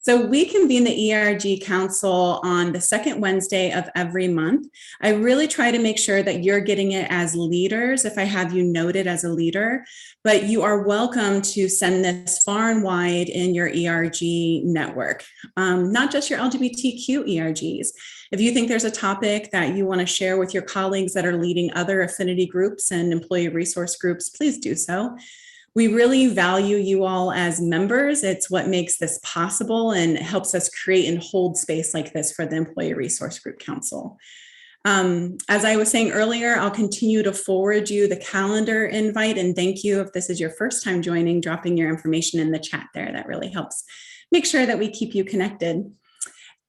So we convene the ERG Council on the second Wednesday of every month. I really try to make sure that you're getting it as leaders, if I have you noted as a leader, but you are welcome to send this far and wide in your ERG network, not just your LGBTQ ERGs. If you think there's a topic that you want to share with your colleagues that are leading other affinity groups and employee resource groups, please do so. We really value you all as members. It's what makes this possible and helps us create and hold space like this for the Employee Resource Group Council. As I was saying earlier, I'll continue to forward you the calendar invite, and thank you if this is your first time joining, dropping your information in the chat there. That really helps make sure that we keep you connected.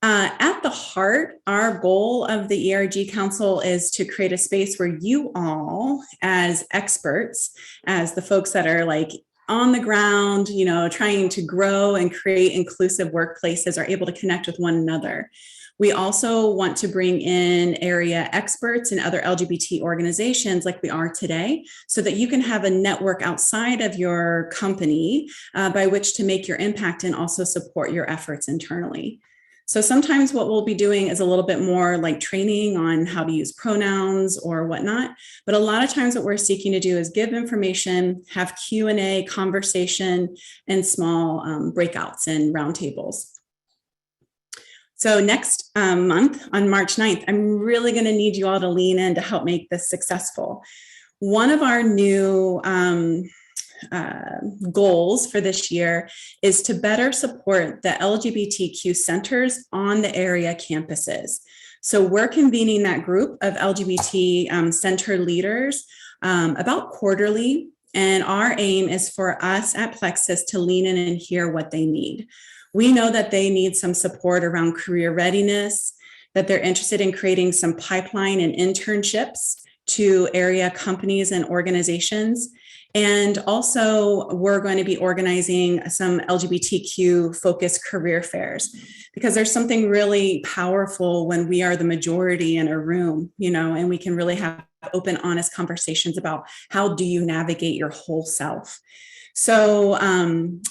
At the heart, our goal of the ERG Council is to create a space where you all, as experts, as the folks that are like on the ground, trying to grow and create inclusive workplaces, are able to connect with one another. We also want to bring in area experts and other LGBT organizations like we are today, so that you can have a network outside of your company by which to make your impact and also support your efforts internally. So sometimes what we'll be doing is a little bit more like training on how to use pronouns or whatnot. But a lot of times what we're seeking to do is give information, have Q&A, conversation, and small breakouts and roundtables. So next month on March 9th, I'm really going to need you all to lean in to help make this successful. One of our new goals for this year is to better support the LGBTQ centers on the area campuses. So we're convening that group of LGBT center leaders about quarterly, and our aim is for us at Plexus to lean in and hear what they need. We know that they need some support around career readiness, that they're interested in creating some pipeline and internships to area companies and organizations. And also, we're going to be organizing some LGBTQ focused career fairs, because there's something really powerful when we are the majority in a room, and we can really have open, honest conversations about how do you navigate your whole self. So, and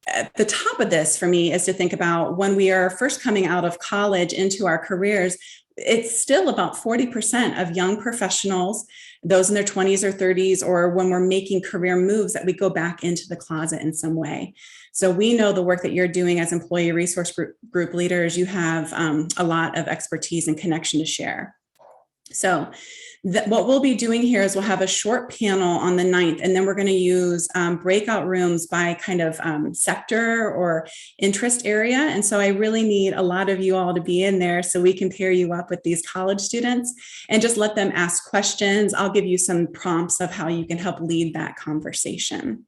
at the top of this for me is to think about when we are first coming out of college into our careers, it's still about 40% of young professionals, those in their 20s or 30s, or when we're making career moves, that we go back into the closet in some way. So we know the work that you're doing as employee resource group leaders, you have a lot of expertise and connection to share. So what we'll be doing here is we'll have a short panel on the 9th, and then we're going to use breakout rooms by kind of sector or interest area. And so I really need a lot of you all to be in there so we can pair you up with these college students and just let them ask questions. I'll give you some prompts of how you can help lead that conversation.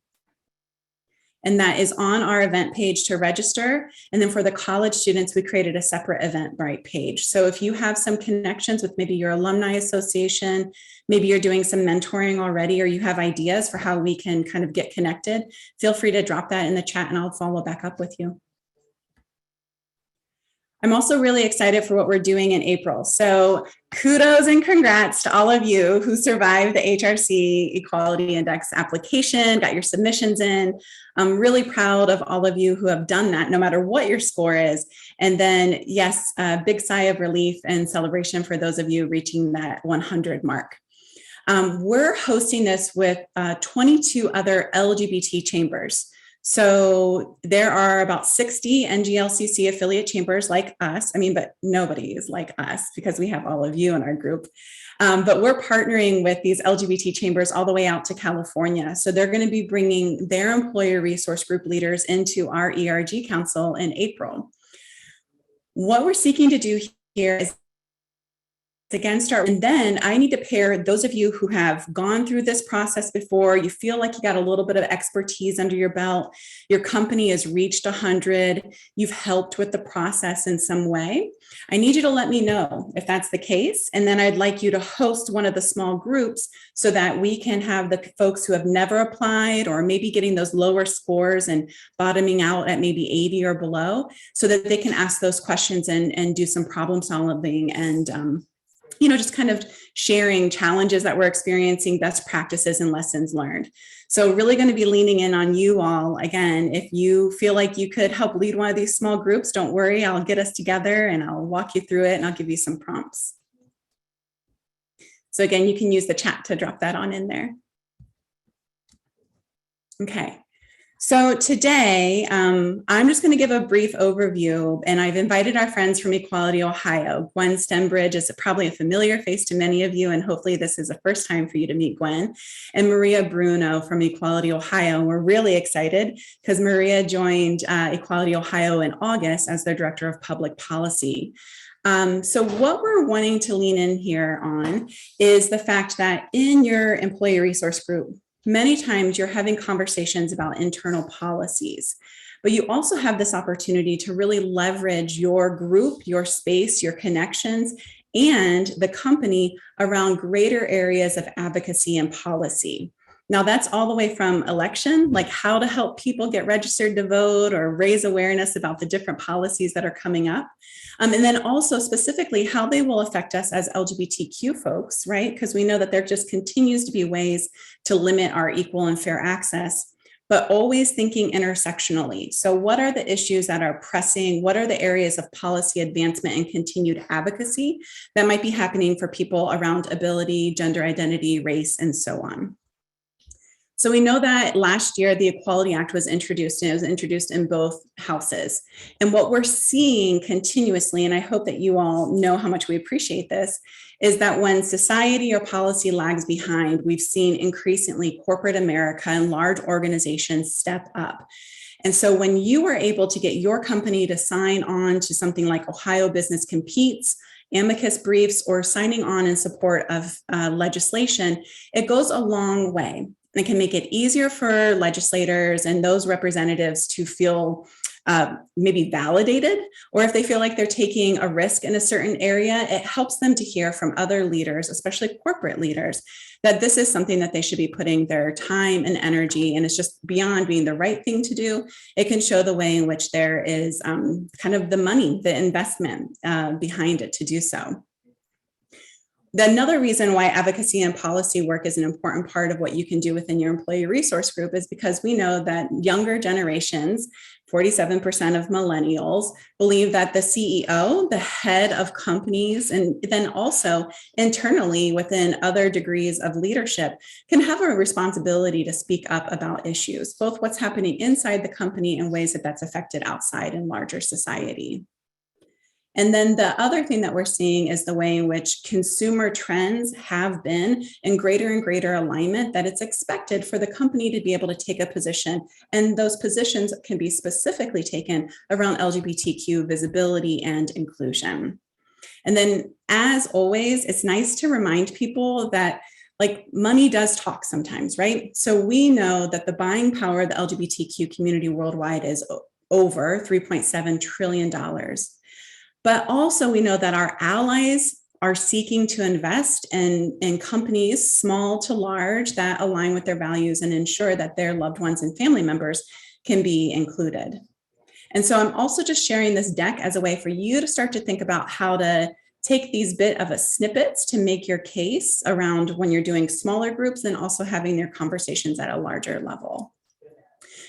And that is on our event page to register. And then for the college students, we created a separate Eventbrite page. So if you have some connections with maybe your alumni association, maybe you're doing some mentoring already, or you have ideas for how we can kind of get connected, feel free to drop that in the chat and I'll follow back up with you. I'm also really excited for what we're doing in April. So kudos and congrats to all of you who survived the HRC Equality Index application, got your submissions in. I'm really proud of all of you who have done that, no matter what your score is. And then, yes, a big sigh of relief and celebration for those of you reaching that 100 mark. We're hosting this with 22 other LGBT chambers. So there are about 60 NGLCC affiliate chambers like us. But nobody is like us because we have all of you in our group. But we're partnering with these LGBT chambers all the way out to California. So they're going to be bringing their employer resource group leaders into our ERG Council in April. What we're seeking to do here is and then I need to pair those of you who have gone through this process before, you feel like you got a little bit of expertise under your belt, your company has reached 100, you've helped with the process in some way. I need you to let me know if that's the case. And then I'd like you to host one of the small groups so that we can have the folks who have never applied or maybe getting those lower scores and bottoming out at maybe 80 or below, so that they can ask those questions and do some problem solving and just kind of sharing challenges that we're experiencing, best practices and lessons learned. So really going to be leaning in on you all. Again, if you feel like you could help lead one of these small groups, don't worry, I'll get us together and I'll walk you through it and I'll give you some prompts. So again, you can use the chat to drop that on in there. Okay. So today, I'm just going to give a brief overview, and I've invited our friends from Equality Ohio. Gwen Stembridge is probably a familiar face to many of you, and hopefully this is the first time for you to meet Gwen, and Maria Bruno from Equality Ohio. We're really excited because Maria joined Equality Ohio in August as their Director of Public Policy. So what we're wanting to lean in here on is the fact that in your employee resource group, many times you're having conversations about internal policies, but you also have this opportunity to really leverage your group, your space, your connections, and the company around greater areas of advocacy and policy. Now that's all the way from election, like how to help people get registered to vote or raise awareness about the different policies that are coming up. And then also specifically how they will affect us as LGBTQ folks, right? Because we know that there just continues to be ways to limit our equal and fair access, but always thinking intersectionally. So what are the issues that are pressing? What are the areas of policy advancement and continued advocacy that might be happening for people around ability, gender identity, race, and so on? So we know that last year, the Equality Act was introduced, and it was introduced in both houses. And what we're seeing continuously, and I hope that you all know how much we appreciate this, is that when society or policy lags behind, we've seen increasingly corporate America and large organizations step up. And so when you were able to get your company to sign on to something like Ohio Business Competes, amicus briefs, or signing on in support of legislation, it goes a long way. And it can make it easier for legislators and those representatives to feel maybe validated, or if they feel like they're taking a risk in a certain area, it helps them to hear from other leaders, especially corporate leaders, that this is something that they should be putting their time and energy, and it's just beyond being the right thing to do. It can show the way in which there is kind of the money, the investment behind it to do so. Another reason why advocacy and policy work is an important part of what you can do within your employee resource group is because we know that younger generations, 47% of millennials, believe that the CEO, the head of companies, and then also internally within other degrees of leadership can have a responsibility to speak up about issues, both what's happening inside the company and ways that that's affected outside in larger society. And then the other thing that we're seeing is the way in which consumer trends have been in greater and greater alignment, that it's expected for the company to be able to take a position. And those positions can be specifically taken around LGBTQ visibility and inclusion. And then, as always, it's nice to remind people that money does talk sometimes, right? So we know that the buying power of the LGBTQ community worldwide is over $3.7 trillion. But also we know that our allies are seeking to invest in companies, small to large, that align with their values and ensure that their loved ones and family members can be included. And so I'm also just sharing this deck as a way for you to start to think about how to take these bit of a snippets to make your case around when you're doing smaller groups and also having their conversations at a larger level.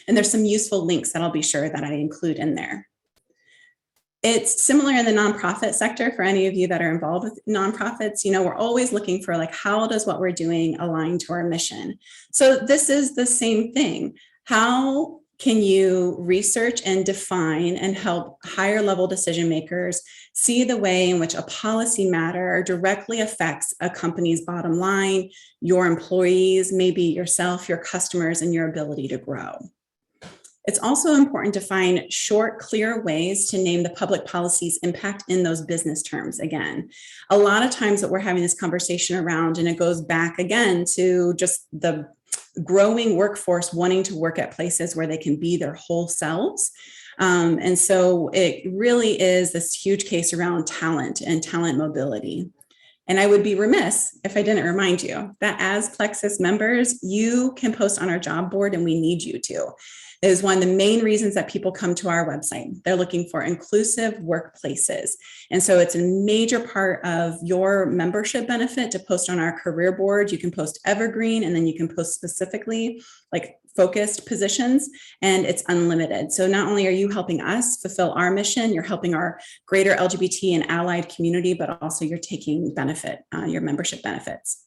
And there's some useful links that I'll be sure that I include in there. It's similar in the nonprofit sector for any of you that are involved with nonprofits. We're always looking for how does what we're doing align to our mission? So this is the same thing. How can you research and define and help higher level decision makers see the way in which a policy matter directly affects a company's bottom line, your employees, maybe yourself, your customers, and your ability to grow? It's also important to find short, clear ways to name the public policy's impact in those business terms. Again, a lot of times that we're having this conversation around, and it goes back again to just the growing workforce wanting to work at places where they can be their whole selves. And so it really is this huge case around talent and talent mobility. And I would be remiss if I didn't remind you that as Plexus members, you can post on our job board and we need you to. It is one of the main reasons that people come to our website. They're looking for inclusive workplaces. And so it's a major part of your membership benefit to post on our career board. You can post evergreen, and then you can post specifically like focused positions, and it's unlimited. So not only are you helping us fulfill our mission, you're helping our greater LGBT and allied community, but also you're taking benefit, your membership benefits.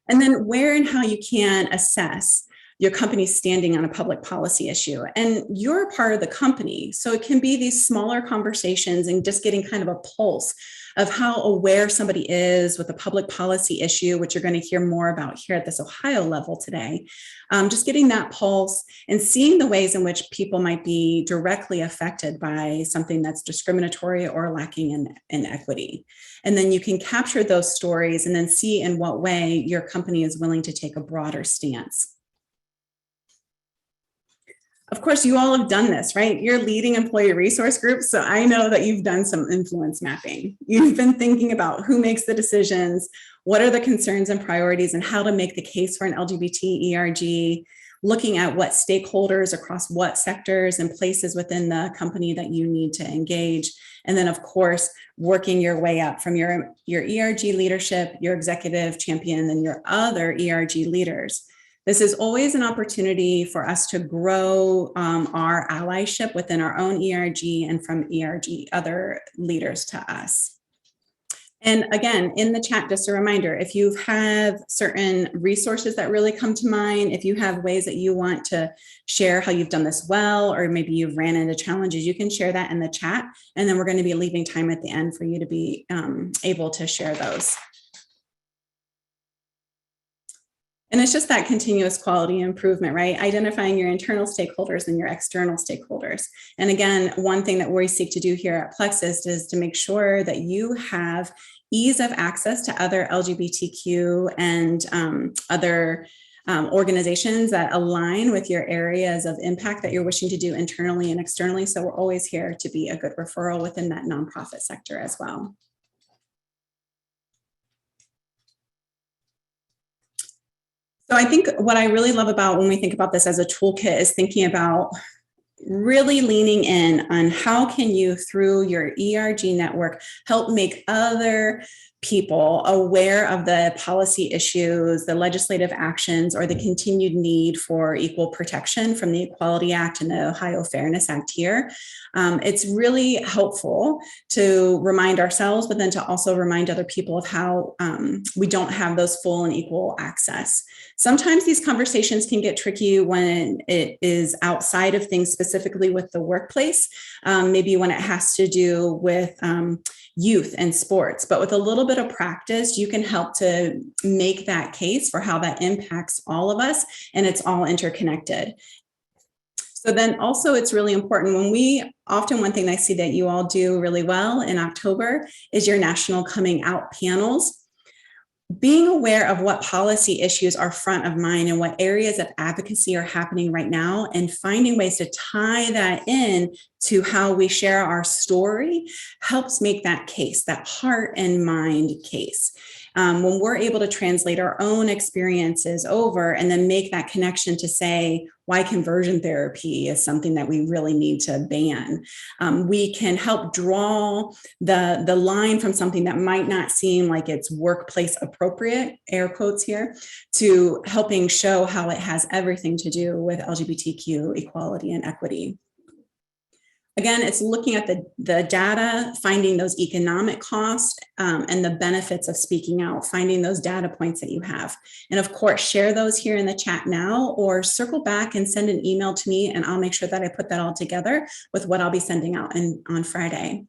And then where and how you can assess your company's standing on a public policy issue. And you're a part of the company. So it can be these smaller conversations and just getting kind of a pulse of how aware somebody is with a public policy issue, which you're going to hear more about here at this Ohio level today. Just getting that pulse and seeing the ways in which people might be directly affected by something that's discriminatory or lacking in equity. And then you can capture those stories and then see in what way your company is willing to take a broader stance. Of course, you all have done this, right? You're leading employee resource groups, so I know that you've done some influence mapping. You've been thinking about who makes the decisions, what are the concerns and priorities, and how to make the case for an LGBT ERG, looking at what stakeholders across what sectors and places within the company that you need to engage. And then, of course, working your way up from your ERG leadership, your executive champion, and your other ERG leaders. This is always an opportunity for us to grow our allyship within our own ERG and from ERG other leaders to us. And again, in the chat, just a reminder, if you have certain resources that really come to mind, if you have ways that you want to share how you've done this well, or maybe you've ran into challenges, you can share that in the chat. And then we're going to be leaving time at the end for you to be able to share those. And it's just that continuous quality improvement, right? Identifying your internal stakeholders and your external stakeholders. And again, one thing that we seek to do here at Plexus is to make sure that you have ease of access to other LGBTQ and other organizations that align with your areas of impact that you're wishing to do internally and externally. So we're always here to be a good referral within that nonprofit sector as well. So I think what I really love about when we think about this as a toolkit is thinking about really leaning in on how can you, through your ERG network, help make other people aware of the policy issues, the legislative actions, or the continued need for equal protection from the Equality Act and the Ohio Fairness Act here. It's really helpful to remind ourselves, but then to also remind other people of how we don't have those full and equal access. Sometimes these conversations can get tricky when it is outside of things specifically with the workplace, maybe when it has to do with youth and sports, but with a little bit of practice, you can help to make that case for how that impacts all of us, and it's all interconnected. So then also it's really important one thing I see that you all do really well in October is your national coming out panels. Being aware of what policy issues are front of mind and what areas of advocacy are happening right now, and finding ways to tie that in to how we share our story helps make that case, that heart and mind case. When we're able to translate our own experiences over and then make that connection to say why conversion therapy is something that we really need to ban, we can help draw the line from something that might not seem like it's workplace appropriate, air quotes here, to helping show how it has everything to do with LGBTQ equality and equity. Again, it's looking at the data, finding those economic costs and the benefits of speaking out, finding those data points that you have. And of course, share those here in the chat now, or circle back and send an email to me, and I'll make sure that I put that all together with what I'll be sending out on Friday.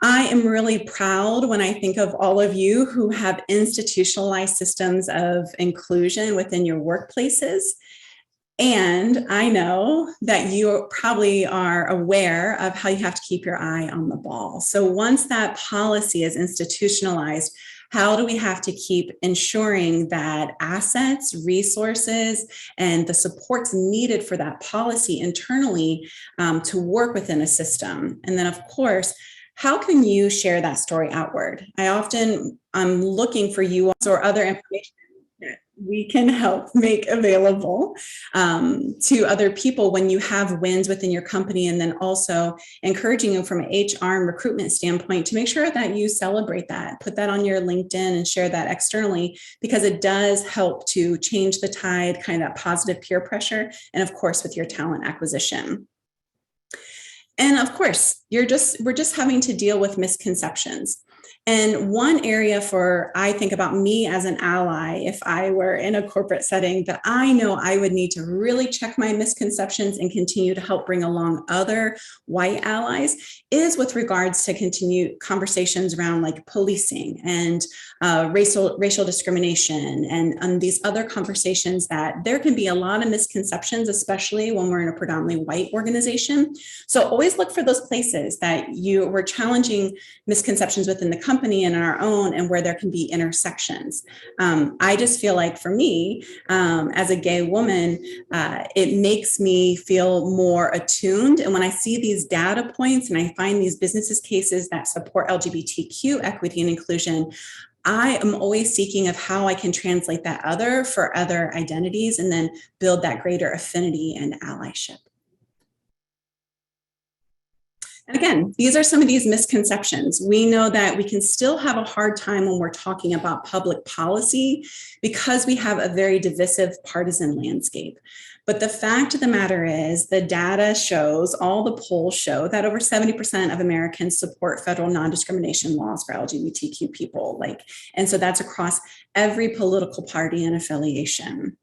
I am really proud when I think of all of you who have institutionalized systems of inclusion within your workplaces. And I know that you probably are aware of how you have to keep your eye on the ball. So once that policy is institutionalized, how do we have to keep ensuring that assets, resources, and the supports needed for that policy internally to work within a system? And then, of course, how can you share that story outward? I'm looking for you or other information that we can help make available to other people when you have wins within your company, and then also encouraging you from an HR and recruitment standpoint to make sure that you celebrate that, put that on your LinkedIn and share that externally, because it does help to change the tide, kind of that positive peer pressure, and of course with your talent acquisition. And of course, we're just having to deal with misconceptions. And one area I think about me as an ally, if I were in a corporate setting, that I know I would need to really check my misconceptions and continue to help bring along other white allies, is with regards to continued conversations around like policing and racial discrimination and these other conversations, that there can be a lot of misconceptions, especially when we're in a predominantly white organization. So always look for those places that we're challenging misconceptions within the company and our own, and where there can be intersections. I just feel like for me, as a gay woman, it makes me feel more attuned. And when I see these data points and I find these businesses cases that support LGBTQ equity and inclusion, I am always seeking of how I can translate that for other identities, and then build that greater affinity and allyship. And again, these are some of these misconceptions. We know that we can still have a hard time when we're talking about public policy, because we have a very divisive partisan landscape. But the fact of the matter is, the data shows, all the polls show, that over 70% of Americans support federal non-discrimination laws for LGBTQ people. And so that's across every political party and affiliation.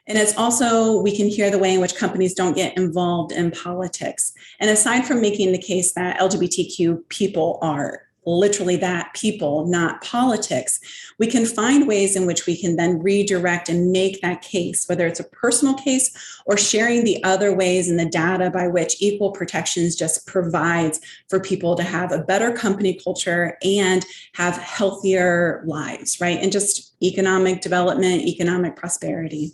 And it's also, we can hear the way in which companies don't get involved in politics. And aside from making the case that LGBTQ people are literally that, people, not politics, we can find ways in which we can then redirect and make that case, whether it's a personal case or sharing the other ways and the data by which equal protections just provides for people to have a better company culture and have healthier lives, right? And just economic development, economic prosperity.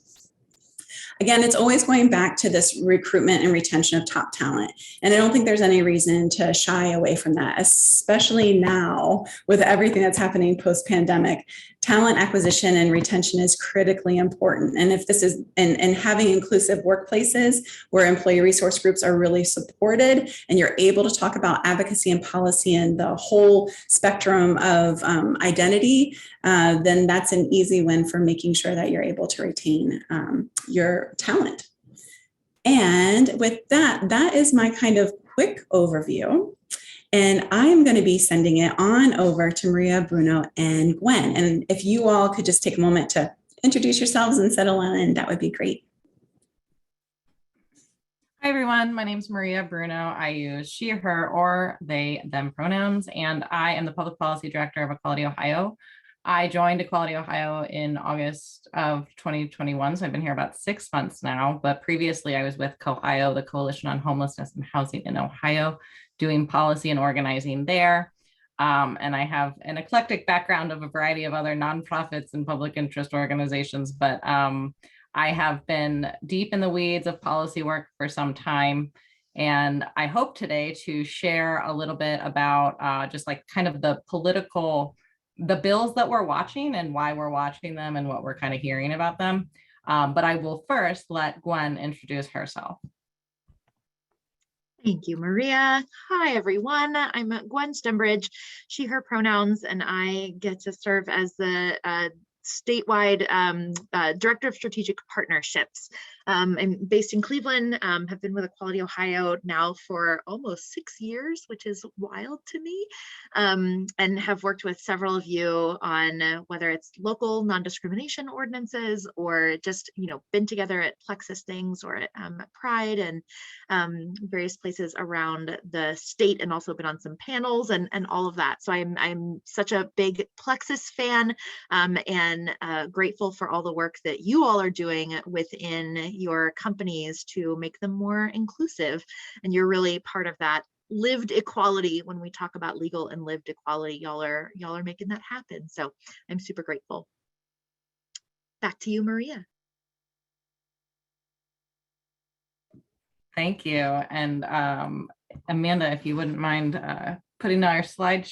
Again, it's always going back to this recruitment and retention of top talent. And I don't think there's any reason to shy away from that, especially now with everything that's happening post-pandemic. Talent acquisition and retention is critically important. And if this is, and having inclusive workplaces where employee resource groups are really supported, and you're able to talk about advocacy and policy and the whole spectrum of identity, then that's an easy win for making sure that you're able to retain your talent. And with that, that is my kind of quick overview. And I'm going to be sending it on over to Maria, Bruno, and Gwen. And if you all could just take a moment to introduce yourselves and settle in, that would be great. Hi, everyone. My name is Maria Bruno. I use she, her, or they, them pronouns, and I am the Public Policy Director of Equality Ohio. I joined Equality Ohio in August of 2021, so I've been here about 6 months now, but previously I was with COHIO, the Coalition on Homelessness and Housing in Ohio, doing policy and organizing there. And I have an eclectic background of a variety of other nonprofits and public interest organizations, but I have been deep in the weeds of policy work for some time. And I hope today to share a little bit about just like kind of the bills that we're watching and why we're watching them and what we're kind of hearing about them. But I will first let Gwen introduce herself. Thank you, Maria. Hi, everyone. I'm Gwen Stembridge, she, her pronouns, and I get to serve as the statewide Director of Strategic Partnerships. I'm based in Cleveland, have been with Equality Ohio now for almost 6 years, which is wild to me, and have worked with several of you on whether it's local non-discrimination ordinances or just, been together at Plexus things or at Pride and various places around the state, and also been on some panels and all of that. So I'm such a big Plexus fan and grateful for all the work that you all are doing within your companies to make them more inclusive. And you're really part of that lived equality. When we talk about legal and lived equality, y'all are making that happen. So I'm super grateful. Back to you, Maria. Thank you. And Amanda, if you wouldn't mind putting our slide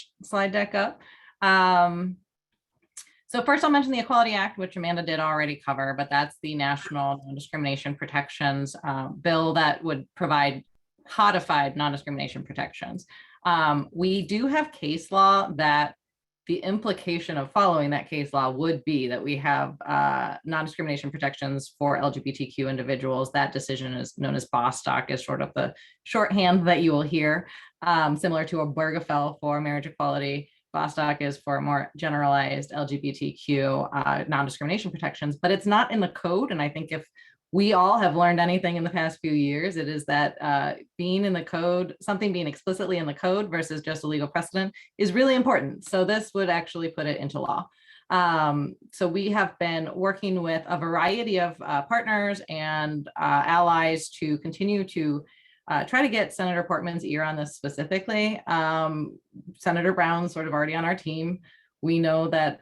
deck up. So first I'll mention the Equality Act, which Amanda did already cover, but that's the National Non-Discrimination Protections bill that would provide codified non-discrimination protections. We do have case law that the implication of following that case law would be that we have non-discrimination protections for LGBTQ individuals. That decision is known as Bostock, is sort of the shorthand that you will hear, similar to a Obergefell for marriage equality. Bostock is for more generalized LGBTQ non-discrimination protections, but it's not in the code. And I think if we all have learned anything in the past few years, it is that being in the code, something being explicitly in the code versus just a legal precedent is really important. So this would actually put it into law. So we have been working with a variety of partners and allies to continue to try to get Senator Portman's ear on this specifically. Senator Brown's sort of already on our team. We know that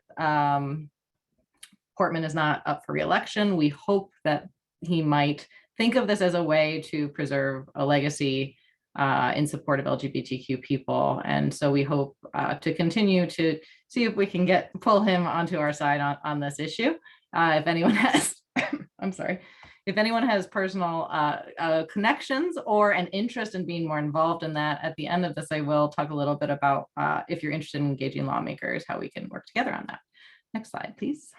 Portman is not up for re-election. We hope that he might think of this as a way to preserve a legacy in support of LGBTQ people. And so we hope to continue to see if we can pull him onto our side on this issue. If anyone has, I'm sorry, if anyone has personal connections or an interest in being more involved in that, at the end of this, I will talk a little bit about if you're interested in engaging lawmakers, how we can work together on that. Next slide, please.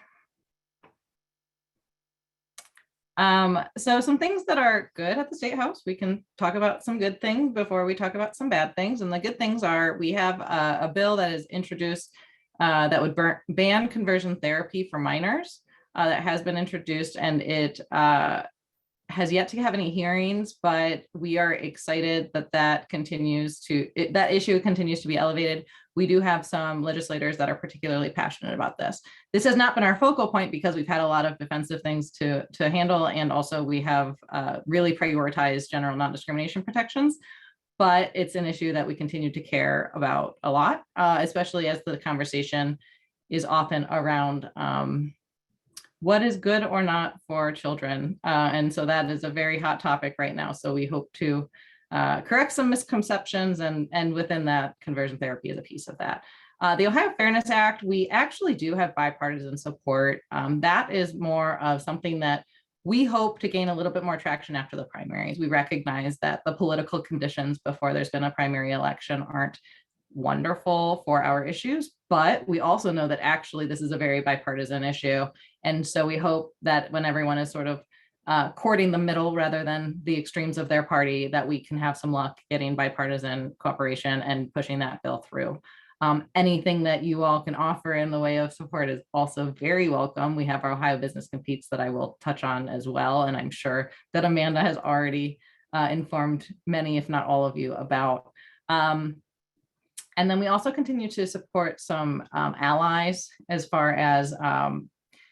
So some things that are good at the State House, we can talk about some good things before we talk about some bad things. And the good things are we have a bill that is introduced that would ban conversion therapy for minors. That has been introduced, and it has yet to have any hearings, but we are excited that that issue continues to be elevated. We do have some legislators that are particularly passionate about this. This has not been our focal point because we've had a lot of defensive things to handle, and also we have really prioritized general non-discrimination protections, but it's an issue that we continue to care about a lot, especially as the conversation is often around what is good or not for children. And so that is a very hot topic right now. So we hope to correct some misconceptions, and within that, conversion therapy is a piece of that. The Ohio Fairness Act, we actually do have bipartisan support. That is more of something that we hope to gain a little bit more traction after the primaries. We recognize that the political conditions before there's been a primary election aren't wonderful for our issues, but we also know that actually this is a very bipartisan issue. And so we hope that when everyone is sort of courting the middle rather than the extremes of their party, that we can have some luck getting bipartisan cooperation and pushing that bill through. Anything that you all can offer in the way of support is also very welcome. We have our Ohio Business Competes that I will touch on as well. And I'm sure that Amanda has already informed many, if not all of you about. And then we also continue to support some allies as far as,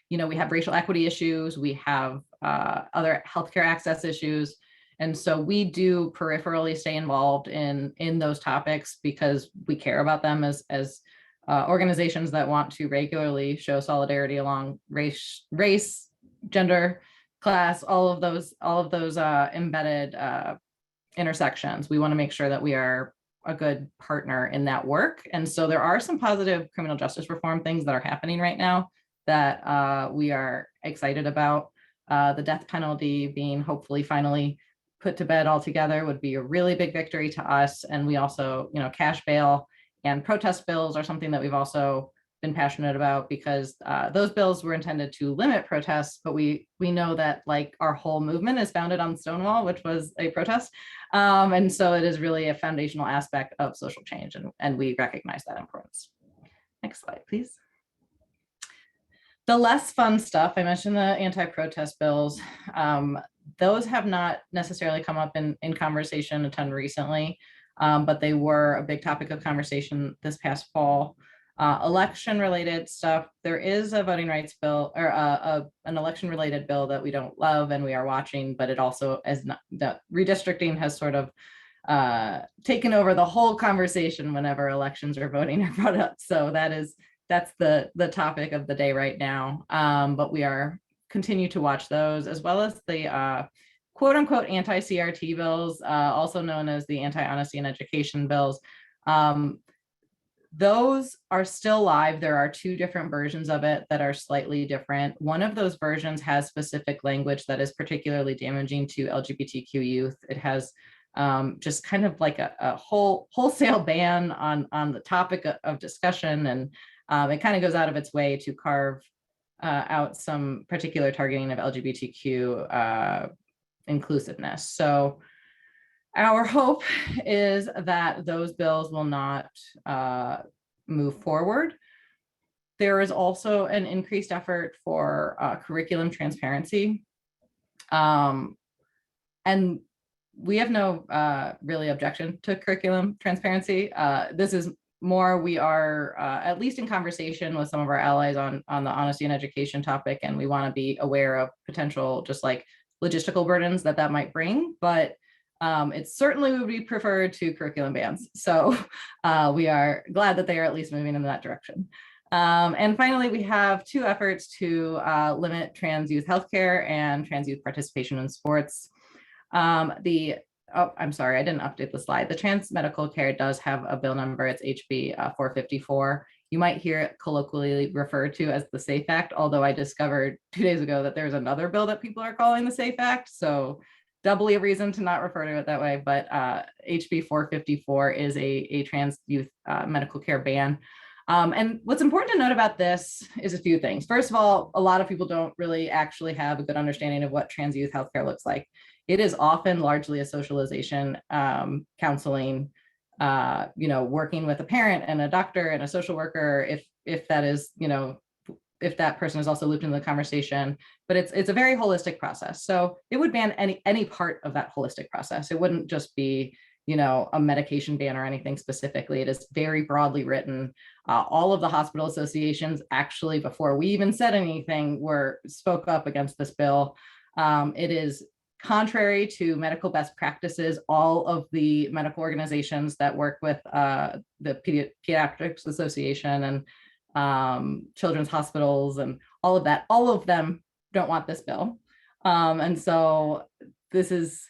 we have racial equity issues, we have other healthcare access issues. And so we do peripherally stay involved in those topics because we care about them as organizations that want to regularly show solidarity along race, gender, class, all of those embedded intersections. We want to make sure that we are a good partner in that work. And so there are some positive criminal justice reform things that are happening right now that we are excited about. The death penalty being hopefully finally put to bed altogether would be a really big victory to us. And we also, cash bail and protest bills are something that we've also been passionate about because those bills were intended to limit protests, but we know that like our whole movement is founded on Stonewall, which was a protest. And so it is really a foundational aspect of social change, and we recognize that importance. Next slide, please. The less fun stuff, I mentioned the anti-protest bills. Those have not necessarily come up in conversation a ton recently, but they were a big topic of conversation this past fall. Election-related stuff, there is a voting rights bill or an election-related bill that we don't love and we are watching, but it also is not, the redistricting has sort of taken over the whole conversation whenever elections or voting are brought up. So that's the topic of the day right now. But we continue to watch those, as well as the quote unquote anti-CRT bills, also known as the anti-honesty in education bills. Those are still live. There are two different versions of it that are slightly different. One of those versions has specific language that is particularly damaging to LGBTQ youth. It has just kind of like a wholesale ban on the topic of discussion, and it kind of goes out of its way to carve out some particular targeting of LGBTQ inclusiveness. So our hope is that those bills will not move forward. There is also an increased effort for curriculum transparency. And we have no really objection to curriculum transparency. This is more, we are at least in conversation with some of our allies on the honesty in education topic, and we want to be aware of potential just like logistical burdens that might bring, but it certainly would be preferred to curriculum bans. So we are glad that they are at least moving in that direction. And finally, we have two efforts to limit trans youth healthcare and trans youth participation in sports. Oh, I'm sorry, I didn't update the slide. The trans medical care does have a bill number. It's HB 454. You might hear it colloquially referred to as the SAFE Act, although I discovered 2 days ago that there's another bill that people are calling the SAFE Act. So doubly a reason to not refer to it that way, but HB 454 is a trans youth medical care ban. And what's important to note about this is a few things. First of all, a lot of people don't really actually have a good understanding of what trans youth healthcare looks like. It is often largely a socialization, counseling, working with a parent and a doctor and a social worker, if that is, if that person is also looped into the conversation, but it's a very holistic process. So it would ban any part of that holistic process. It wouldn't just be, a medication ban or anything specifically. It is very broadly written. All of the hospital associations actually, before we even said anything, spoke up against this bill. It is contrary to medical best practices. All of the medical organizations that work with the Pediatrics Association and children's hospitals and all of that, all of them don't want this bill. And so this has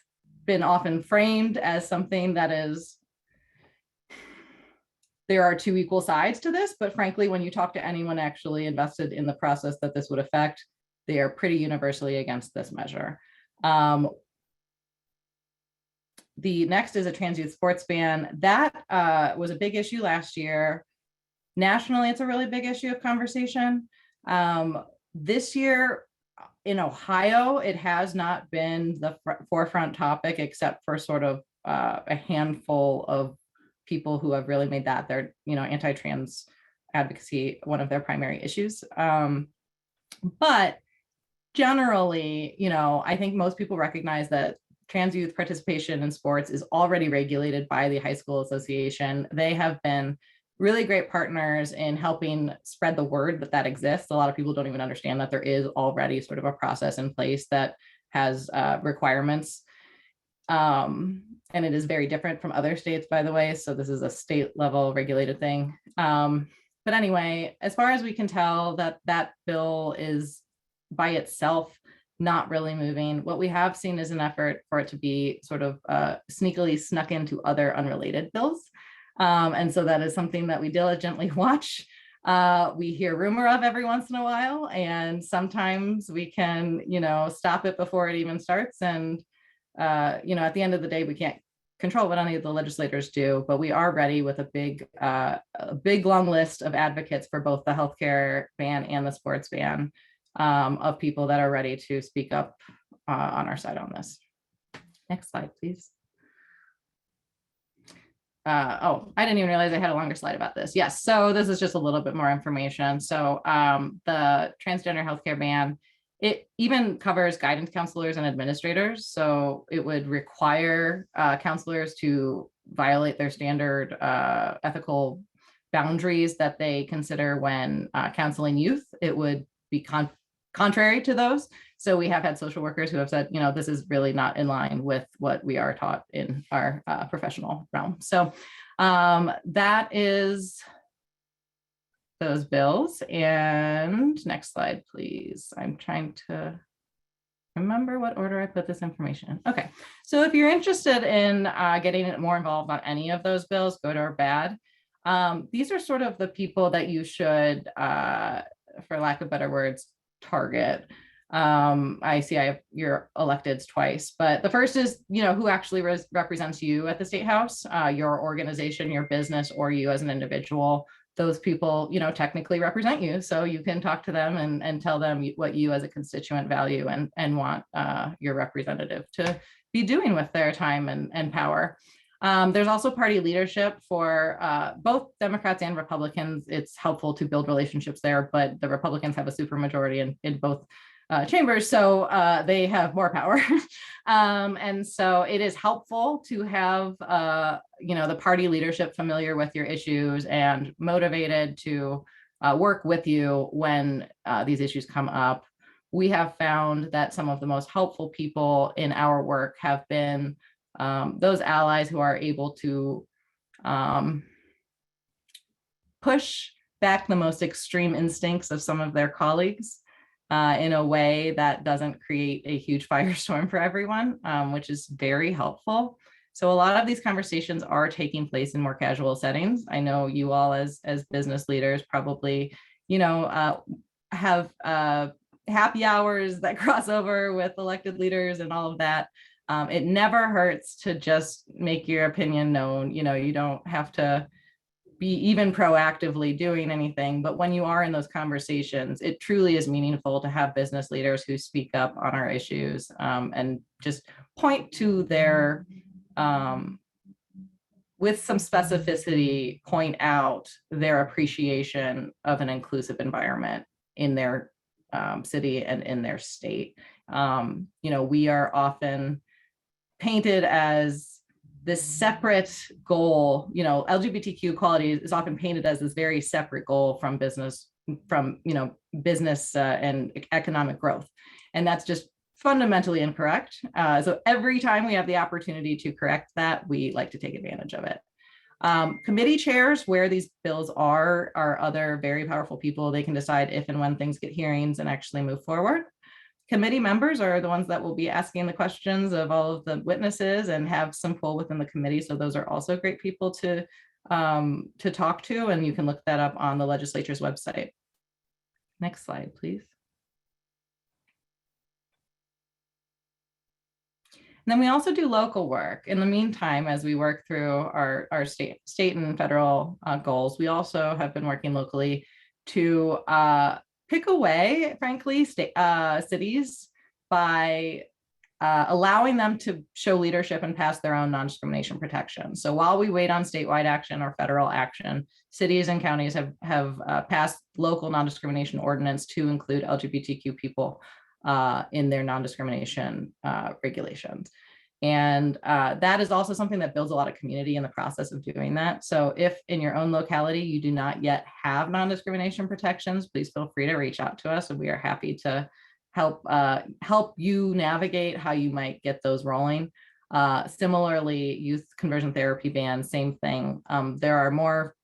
been often framed as something that is, there are two equal sides to this, but frankly, when you talk to anyone actually invested in the process that this would affect, they are pretty universally against this measure. The next is a trans youth sports ban. That was a big issue last year. Nationally, it's a really big issue of conversation. This year in Ohio, it has not been the forefront topic, except for sort of a handful of people who have really made that their, anti-trans advocacy one of their primary issues. But generally, I think most people recognize that trans youth participation in sports is already regulated by the high school association. They have been really great partners in helping spread the word that exists. A lot of people don't even understand that there is already sort of a process in place that has requirements. And it is very different from other states, by the way. So this is a state level regulated thing. But anyway, as far as we can tell, that bill is by itself not really moving. What we have seen is an effort for it to be sort of sneakily snuck into other unrelated bills. And so that is something that we diligently watch. We hear rumor of every once in a while, and sometimes we can, stop it before it even starts. And, at the end of the day, we can't control what any of the legislators do, but we are ready with a big long list of advocates for both the healthcare ban and the sports ban, of people that are ready to speak up on our side on this. Next slide, please. I didn't even realize I had a longer slide about this. Yes, so this is just a little bit more information. So the transgender healthcare ban, it even covers guidance counselors and administrators. So it would require counselors to violate their standard ethical boundaries that they consider when counseling youth. It would be contrary to those. So we have had social workers who have said, this is really not in line with what we are taught in our professional realm. So that is those bills. And next slide, please. I'm trying to remember what order I put this information in. Okay, so if you're interested in getting more involved on any of those bills, good or bad, these are sort of the people that you should, for lack of better words, target. I see your electeds twice, but the first is, who actually represents you at the State House, your organization, your business, or you as an individual. Those people, technically represent you. So you can talk to them and tell them what you as a constituent value and want your representative to be doing with their time and power. There's also party leadership for both Democrats and Republicans. It's helpful to build relationships there, but the Republicans have a supermajority in both chambers, so they have more power. And so it is helpful to have the party leadership familiar with your issues and motivated to work with you when these issues come up. We have found that some of the most helpful people in our work have been those allies who are able to push back the most extreme instincts of some of their colleagues in a way that doesn't create a huge firestorm for everyone, which is very helpful. So a lot of these conversations are taking place in more casual settings. I know you all as business leaders probably, have happy hours that cross over with elected leaders and all of that. It never hurts to just make your opinion known. You don't have to be even proactively doing anything, but when you are in those conversations, it truly is meaningful to have business leaders who speak up on our issues and just point to their, with some specificity, point out their appreciation of an inclusive environment in their city and in their state. We are often painted as this separate goal. LGBTQ equality is often painted as this very separate goal from business and economic growth. And that's just fundamentally incorrect. So every time we have the opportunity to correct that, we like to take advantage of it. Committee chairs, where these bills are other very powerful people. They can decide if and when things get hearings and actually move forward. Committee members are the ones that will be asking the questions of all of the witnesses and have some pull within the committee. So those are also great people to talk to, and you can look that up on the legislature's website. Next slide, please. And then we also do local work. In the meantime, as we work through our state and federal goals, we also have been working locally to pick away, frankly, cities by allowing them to show leadership and pass their own non-discrimination protections. So while we wait on statewide action or federal action, cities and counties have passed local non-discrimination ordinance to include LGBTQ people in their non-discrimination regulations. And that is also something that builds a lot of community in the process of doing that. So if in your own locality you do not yet have non-discrimination protections, please feel free to reach out to us, and we are happy to help you navigate how you might get those rolling. Similarly, youth conversion therapy ban, same thing. There are more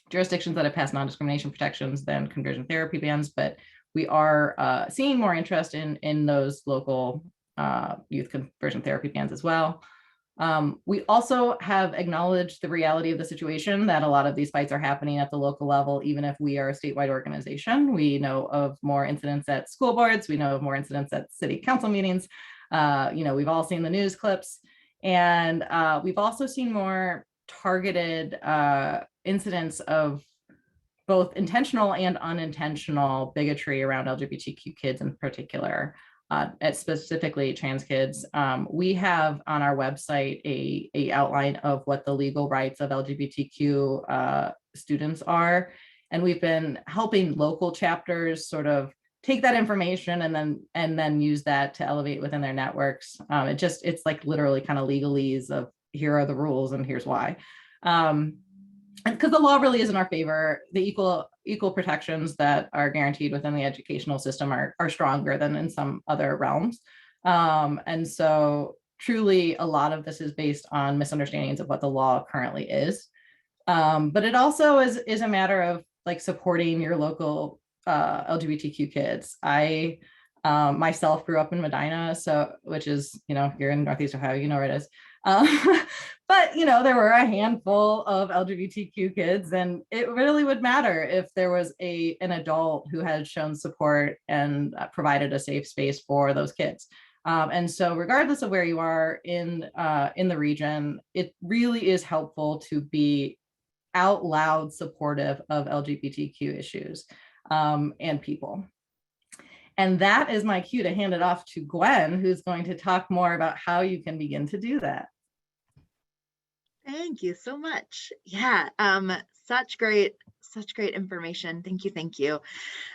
jurisdictions that have passed non-discrimination protections than conversion therapy bans, but we are seeing more interest in those local youth conversion therapy bans as well. We also have acknowledged the reality of the situation that a lot of these fights are happening at the local level, even if we are a statewide organization. We know of more incidents at school boards. We know of more incidents at city council meetings. We've all seen the news clips, and we've also seen more targeted incidents of both intentional and unintentional bigotry around LGBTQ kids in particular. Specifically trans kids. We have on our website a outline of what the legal rights of LGBTQ students are. And we've been helping local chapters sort of take that information and then use that to elevate within their networks. It's like literally kind of legalese of here are the rules and here's why. Because the law really is in our favor. The equal protections that are guaranteed within the educational system are stronger than in some other realms. And so truly a lot of this is based on misunderstandings of what the law currently is. But it also is a matter of like supporting your local LGBTQ kids. I Myself grew up in Medina, which is, you're in Northeast Ohio, you know where it is. But, there were a handful of LGBTQ kids, and it really would matter if there was an adult who had shown support and provided a safe space for those kids. And so regardless of where you are in the region, it really is helpful to be out loud supportive of LGBTQ issues and people. And that is my cue to hand it off to Gwen, who's going to talk more about how you can begin to do that. Thank you so much. Yeah, such great information. Thank you. Thank you.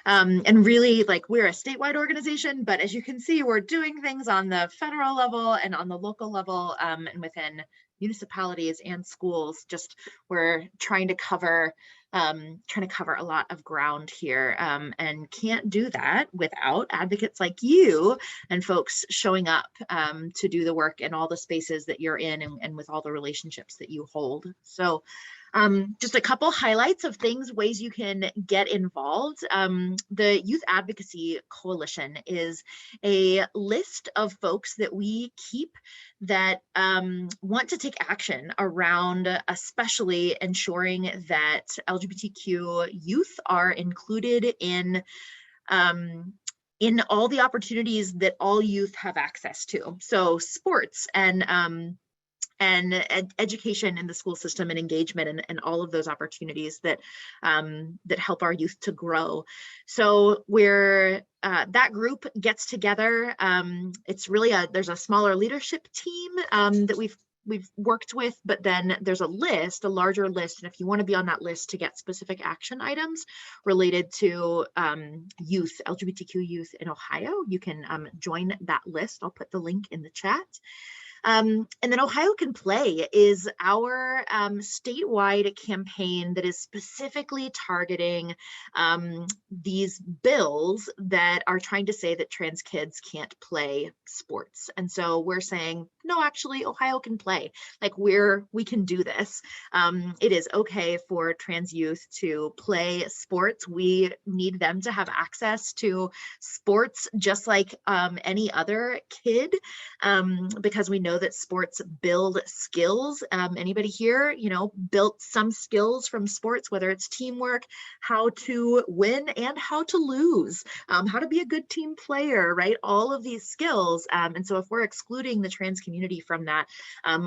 And really, we're a statewide organization, but as you can see, we're doing things on the federal level and on the local level, and within municipalities and schools. Just we're trying to cover a lot of ground here, and can't do that without advocates like you and folks showing up to do the work in all the spaces that you're in, and with all the relationships that you hold. So just a couple highlights of ways you can get involved. The Youth Advocacy Coalition is a list of folks that we keep that want to take action around especially ensuring that LGBTQ youth are included in all the opportunities that all youth have access to. So sports and education in the school system and engagement and all of those opportunities that help our youth to grow. So that group gets together. It's really there's a smaller leadership team that we've worked with, but then there's a larger list. And if you want to be on that list to get specific action items related to youth, LGBTQ youth in Ohio, you can join that list. I'll put the link in the chat. And then Ohio Can Play is our statewide campaign that is specifically targeting these bills that are trying to say that trans kids can't play sports. And so we're saying, no, actually, Ohio can play. We can do this. It is okay for trans youth to play sports. We need them to have access to sports just like any other kid, because we know that sports build skills. Anybody here, built some skills from sports, whether it's teamwork, how to win and how to lose, how to be a good team player, right? All of these skills. And so if we're excluding the trans community from that,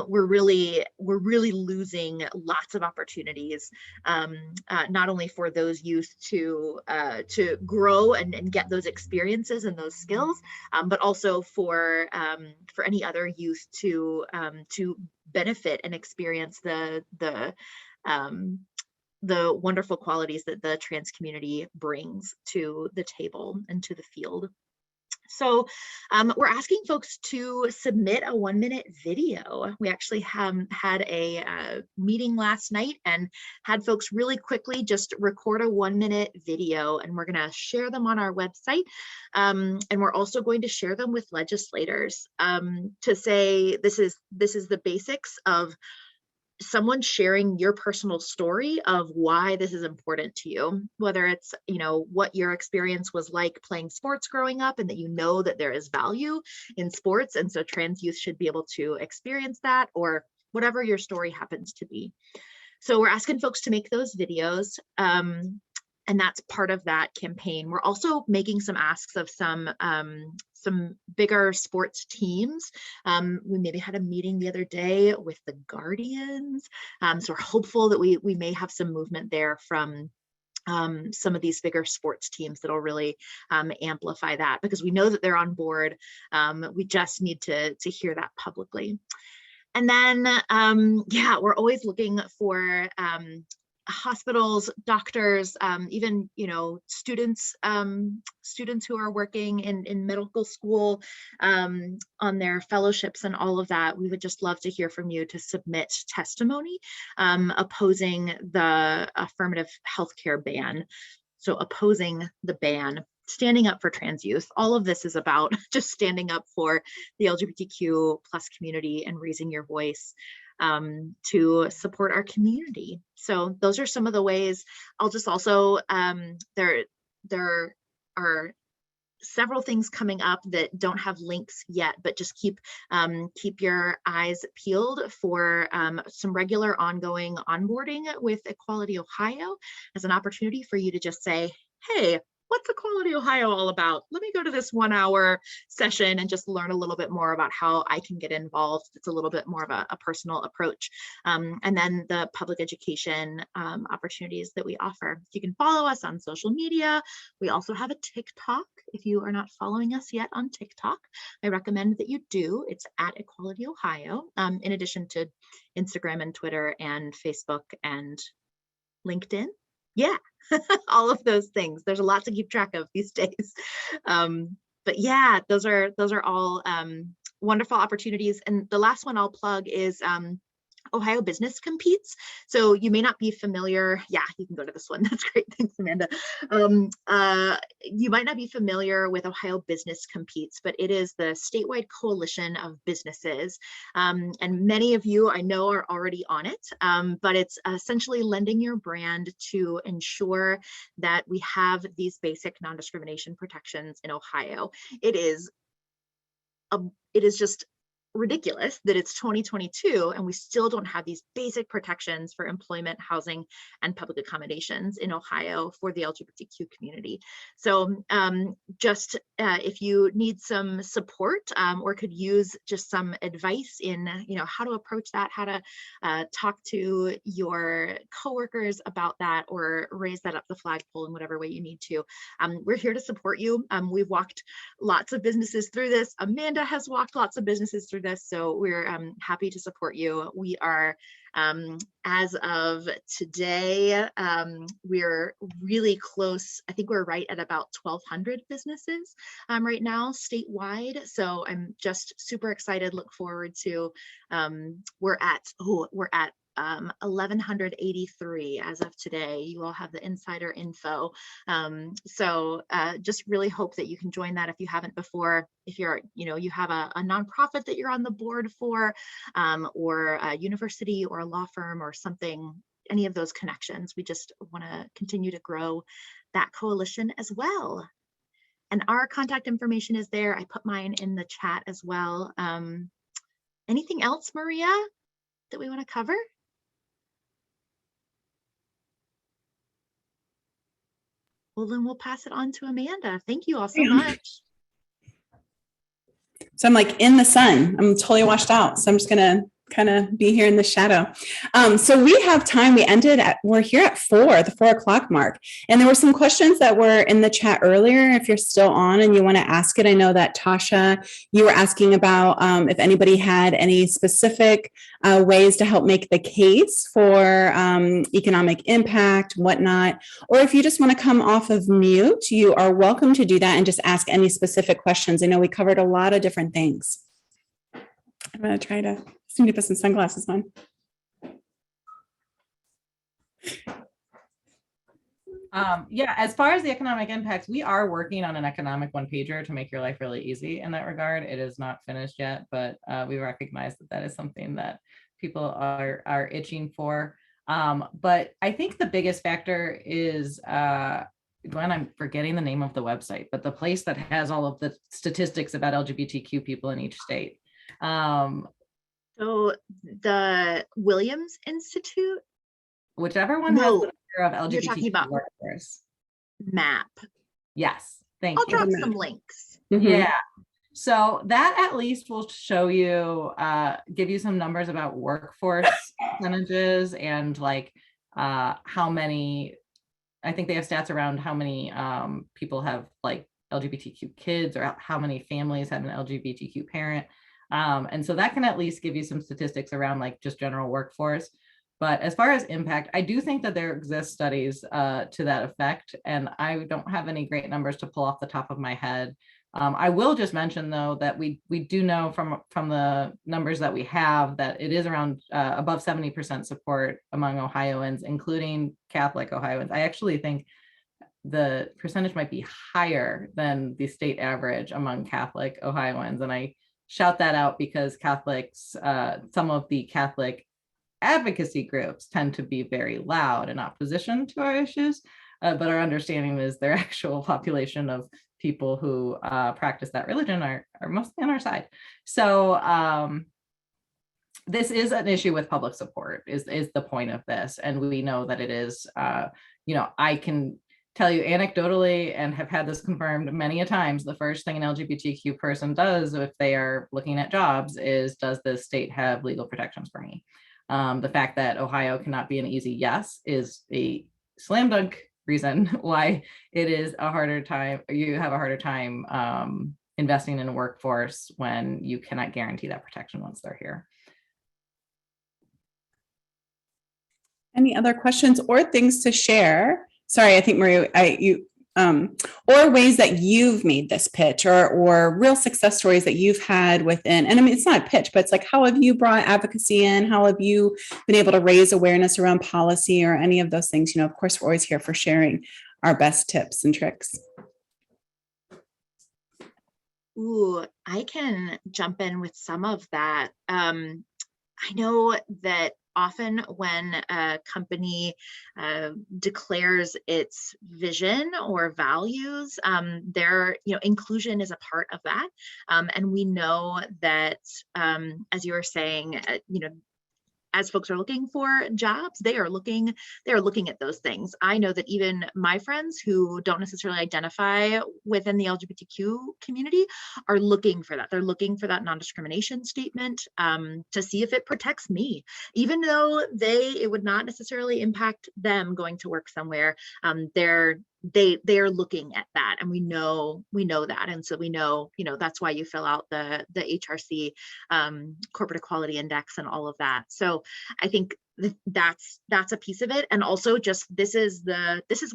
we're really losing lots of opportunities, not only for those youth to grow and get those experiences and those skills, but also for any other youth to benefit and experience the wonderful qualities that the trans community brings to the table and to the field. So we're asking folks to submit a 1-minute video. We actually had a meeting last night and had folks really quickly just record a 1-minute video, and we're going to share them on our website. And we're also going to share them with legislators to say this is the basics of someone sharing your personal story of why this is important to you, whether it's, what your experience was like playing sports growing up, and that that there is value in sports. And so trans youth should be able to experience that, or whatever your story happens to be. So we're asking folks to make those videos. And that's part of that campaign. We're also making some asks of some bigger sports teams. We maybe had a meeting the other day with the Guardians. So we're hopeful that we may have some movement there from some of these bigger sports teams that'll really amplify that, because we know that they're on board. We just need to hear that publicly. And then, we're always looking for hospitals, doctors, even students who are working in medical school on their fellowships and all of that. We would just love to hear from you to submit testimony opposing the affirmative healthcare ban. So opposing the ban, standing up for trans youth. All of this is about just standing up for the LGBTQ plus community and raising your voice to support our community. So those are some of the ways. I'll just also, there are several things coming up that don't have links yet, but just keep your eyes peeled for some regular ongoing onboarding with Equality Ohio as an opportunity for you to just say, hey, what's Equality Ohio all about? Let me go to this 1 hour session and just learn a little bit more about how I can get involved. It's a little bit more of a personal approach. And then the public education opportunities that we offer. You can follow us on social media. We also have a TikTok. If you are not following us yet on TikTok, I recommend that you do. It's at Equality Ohio, in addition to Instagram and Twitter and Facebook and LinkedIn. Yeah, all of those things. There's a lot to keep track of these days. But yeah, those are all wonderful opportunities. And the last one I'll plug is Ohio Business Competes. So you may not be familiar. Yeah, you can go to this one. That's great. Thanks, Amanda. You might not be familiar with Ohio Business Competes, but it is the statewide coalition of businesses. And many of you I know are already on it, but it's essentially lending your brand to ensure that we have these basic non-discrimination protections in Ohio. It is just ridiculous that it's 2022 and we still don't have these basic protections for employment, housing, and public accommodations in Ohio for the LGBTQ community. So just if you need some support or could use just some advice in how to approach that, how to talk to your coworkers about that, or raise that up the flagpole in whatever way you need to, we're here to support you. We've walked lots of businesses through this. Amanda has walked lots of businesses through this, so we're happy to support you. We are, as of today, we're really close. I think we're right at about 1,200 businesses right now statewide. So I'm just super excited. Look forward to. We're at 1,183 as of today. You all have the insider info. So just really hope that you can join that if you haven't before. If you're, you have a nonprofit that you're on the board for, or a university or a law firm or something, any of those connections, we just want to continue to grow that coalition as well. And our contact information is there. I put mine in the chat as well. Anything else, Maria, that we want to cover? Well, then we'll pass it on to Amanda. Thank you all so much. So I'm like in the sun. I'm totally washed out. So I'm just going to kind of be here in the shadow. So we have time. We're here at the 4 o'clock mark. And there were some questions that were in the chat earlier. If you're still on and you want to ask it, I know that Tasha, you were asking about if anybody had any specific ways to help make the case for economic impact, whatnot, or if you just want to come off of mute, you are welcome to do that and just ask any specific questions. I know we covered a lot of different things. I'm going to try to put some sunglasses on. Yeah, as far as the economic impacts, we are working on an economic one-pager to make your life really easy in that regard. It is not finished yet, but we recognize that is something that people are itching for. But I think the biggest factor is, Gwen, I'm forgetting the name of the website, but the place that has all of the statistics about LGBTQ people in each state. So the Williams Institute? Whichever one has the number of LGBTQ workforce. MAP. Yes, thank you. I'll drop some links. Mm-hmm. Yeah. So that at least will show you, give you some numbers about workforce percentages and like how many, I think they have stats around how many people have like LGBTQ kids or how many families have an LGBTQ parent. And so that can at least give you some statistics around like just general workforce. But as far as impact, I do think that there exist studies to that effect, and I don't have any great numbers to pull off the top of my head. I will just mention though that we do know from the numbers that we have that it is around above 70% support among Ohioans, including Catholic Ohioans. I actually think the percentage might be higher than the state average among Catholic Ohioans, and I shout that out because Catholics, some of the Catholic advocacy groups tend to be very loud in opposition to our issues, but our understanding is their actual population of people who practice that religion are mostly on our side. So this is an issue with public support is the point of this. And we know that it is, I can tell you anecdotally, and have had this confirmed many a times, the first thing an LGBTQ person does if they are looking at jobs is, does the state have legal protections for me? The fact that Ohio cannot be an easy yes is a slam dunk reason why it is a harder time. You have a harder time investing in a workforce when you cannot guarantee that protection once they're here. Any other questions or things to share? Sorry, I think Maria, or ways that you've made this pitch, or real success stories that you've had within, and I mean, it's not a pitch, but it's like, how have you brought advocacy in? How have you been able to raise awareness around policy or any of those things? Of course, we're always here for sharing our best tips and tricks. Ooh, I can jump in with some of that. I know that often when a company declares its vision or values, inclusion is a part of that. And we know that, as you were saying, as folks are looking for jobs, they are looking at those things. I know that even my friends who don't necessarily identify within the LGBTQ community are looking for that. They're looking for that non-discrimination statement to see if it protects me, even though it would not necessarily impact them going to work somewhere. They are looking at that, and we know that, and so we know that's why you fill out the HRC corporate equality index and all of that. So I think that's a piece of it, and also just this is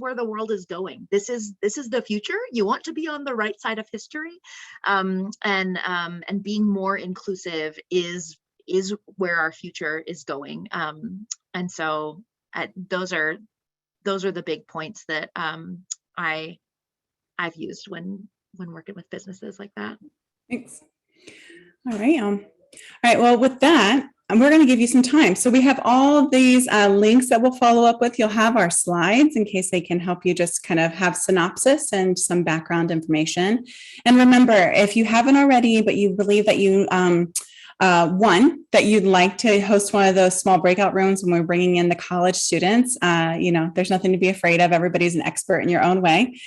where the world is going. This is the future. You want to be on the right side of history, and being more inclusive is where our future is going. And so those are the big points that I've used when working with businesses like that. Thanks. All right. All right. Well, with that, we're going to give you some time. So we have all of these links that we'll follow up with. You'll have our slides in case they can help you just kind of have synopsis and some background information. And remember, if you haven't already, but you believe that you that you'd like to host one of those small breakout rooms when we're bringing in the college students, there's nothing to be afraid of. Everybody's an expert in your own way.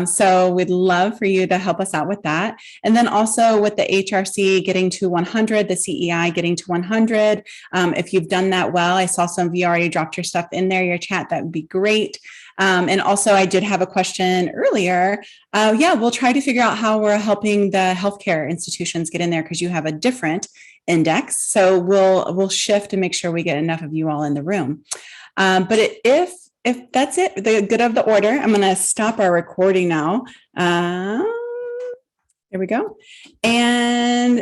So we'd love for you to help us out with that. And then also with the HRC getting to 100, the CEI getting to 100. If you've done that well, I saw some of you already dropped your stuff in there, your chat, that would be great. And also I did have a question earlier. We'll try to figure out how we're helping the healthcare institutions get in there, because you have a different index. So we'll shift and make sure we get enough of you all in the room. But if that's it, the good of the order, I'm going to stop our recording now. There we go. And